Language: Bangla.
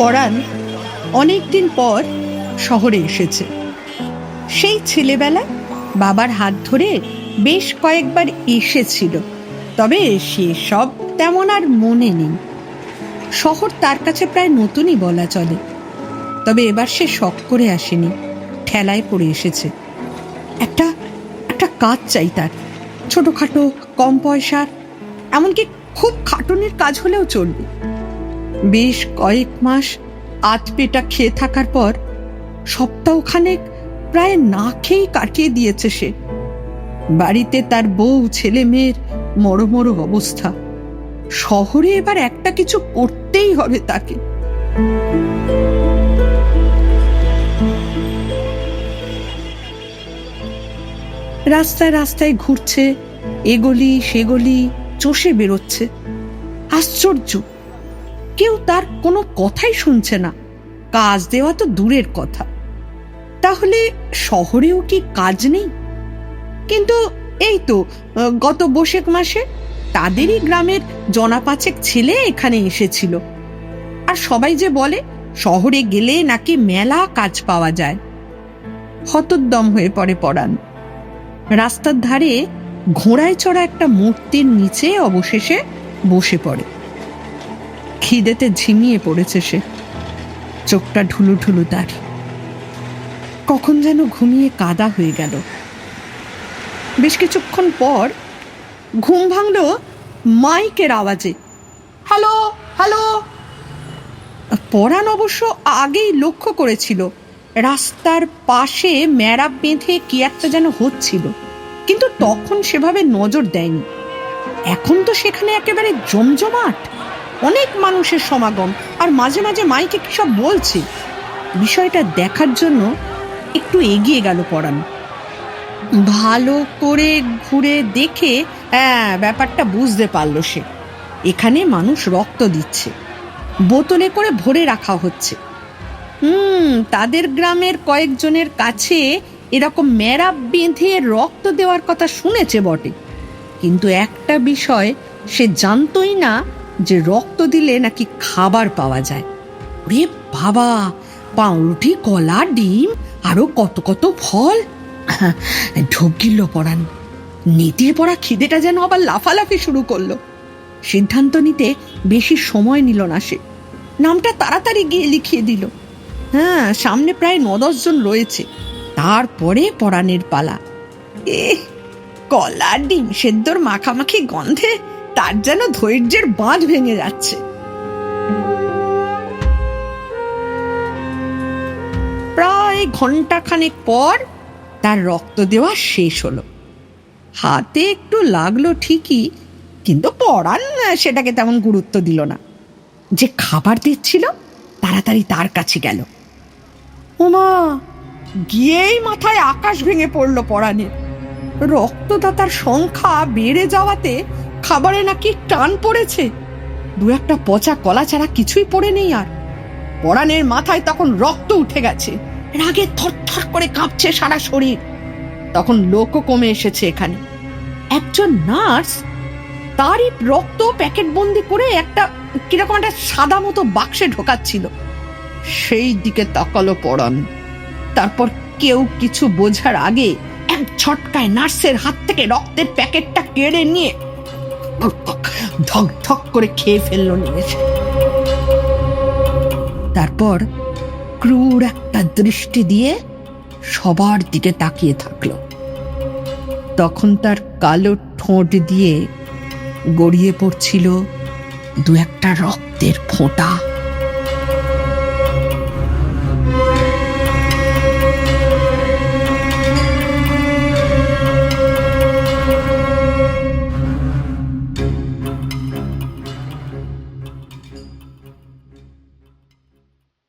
পরাণ অনেকদিন পর শহরে এসেছে। সেই ছেলেবেলা বাবার হাত ধরে বেশ কয়েকবার এসেছিল, তবে সেসব তেমন আর মনে নেই। শহর তার কাছে প্রায় নতুনই বলা চলে। তবে এবার সে শখ করে আসেনি, ঠেলায় পড়ে এসেছে। একটা একটা কাজ চাই তার, ছোটখাটো, কম পয়সার, এমনকি খুব খাটুনির কাজ হলেও চলবে। বেশ কয়েক মাস আধপেটা খেয়ে থাকার পর সপ্তাহখানেক প্রায় না খেয়েই কাটিয়ে দিয়েছে সে। বাড়িতে তার বউ, ছেলে মেয়ের মরমর অবস্থা। শহরে এবার একটা কিছু করতেই হবে তাকে। রাস্তায় রাস্তায় ঘুরছে, এগলি সেগলি চষে বেরোচ্ছে। আশ্চর্য, কেউ তার কোনো কথাই শুনছে না। কাজ দেওয়া তো দূরের কথা, তাহলে শহরেও কি কাজ নেই? কিন্তু এই তো গত বৈশাখ মাসে তাদেরই গ্রামের জনাপাঁচেক ছেলে এখানে এসেছিল। আর সবাই যে বলে শহরে গেলে নাকি মেলা কাজ পাওয়া যায়। হতোদ্যম হয়ে পড়ে পরাণ। রাস্তার ধারে ঘোড়ায় চড়া একটা মূর্তির নিচে অবশেষে বসে পড়ে। খিদেতে ঝিমিয়ে পড়েছে সে, চোখটা ঢুলু ঢুলু তার। কখন যেন ঘুমিয়ে কাদা হয়ে গেল। বেশ কিছুক্ষণ পর ঘুম ভাঙল মাইকের আওয়াজে। Hello hello. পরাণ অবশ্য আগেই লক্ষ্য করেছিল রাস্তার পাশে মেরাব বেঁধে কি একটা যেন হচ্ছিল, কিন্তু তখন সেভাবে নজর দেয়নি। এখন তো সেখানে একেবারে জমজমাট, অনেক মানুষের সমাগম, আর মাঝে মাঝে মাইকে কি সব বলছে। বিষয়টা দেখার জন্য একটু এগিয়ে গেল পরাণ। ভালো করে ঘুরে দেখে ব্যাপারটা বুঝতে পারল সে। এখানে মানুষ রক্ত দিচ্ছে, বোতলে করে ভরে রাখা হচ্ছে। তাদের গ্রামের কয়েকজনের কাছে এরকম মেরাব বেঁধে রক্ত দেওয়ার কথা শুনেছে বটে, কিন্তু একটা বিষয় সে জানতই না, যে রক্ত দিলে নাকি খাবার পাওয়া যায়। ওরে বাবা, পাউরুটি, কলা, ডিম, আরো কত কত ফল। ঢোক গিলল পরাণ। নেতির পড়া খিদেটা যেন আবার লাফালাফি শুরু করলো। সিদ্ধান্ত নিতে বেশি সময় নিল না সে। নামটা তাড়াতাড়ি গিয়ে লিখিয়ে দিল। সামনে প্রায় 9-10 জন রয়েছে। তারপরে পরাণের পালা। কলা ডিম সেদ্ধর মাখামাখি গন্ধে তার যেন ধৈর্যের বাঁধ ভেঙে যাচ্ছে। প্রায় ঘন্টাখানেক পর তার রক্ত দেওয়া শেষ হলো। হাতে একটু লাগলো ঠিকই, কিন্তু পরাণ সেটাকে তেমন গুরুত্ব দিল না। যে খাবার দিচ্ছিল তাড়াতাড়ি তার কাছে গেল। ওমা, গিয়েই মাথায় আকাশ ভেঙে পড়ল পরাণের। রক্তদাতার সংখ্যা বেড়ে যাওয়াতে খাবারে নাকি টান পড়েছে। 2-1 পচা কলা ছাড়া কিছুই পড়ে নেই। আর পরাণের মাথায় তখন রক্ত উঠে গেছে, রাগে থরথর করে কাঁপছে সারা শরীর। তখন লোকও কমে এসেছে এখানে। একজন নার্স তারই রক্ত প্যাকেট বন্দি করে একটা কিরকম একটা সাদা মতো বাক্সে ঢোকাচ্ছিল। সেই দিকে তাকালো পরাণ। তারপর কেউ কিছু বোঝার আগে এক ঝটকায় নার্সের হাত থেকে রক্তের প্যাকেটটা কেড়ে নিয়ে ধক ধক করে খেয়ে ফেললো নিমেষে। তারপর ক্রূর একটা দৃষ্টি দিয়ে সবার দিকে তাকিয়ে থাকলো। তখন তার কালো ঠোঁট দিয়ে গড়িয়ে পড়ছিল 2-1 রক্তের ফোঁটা।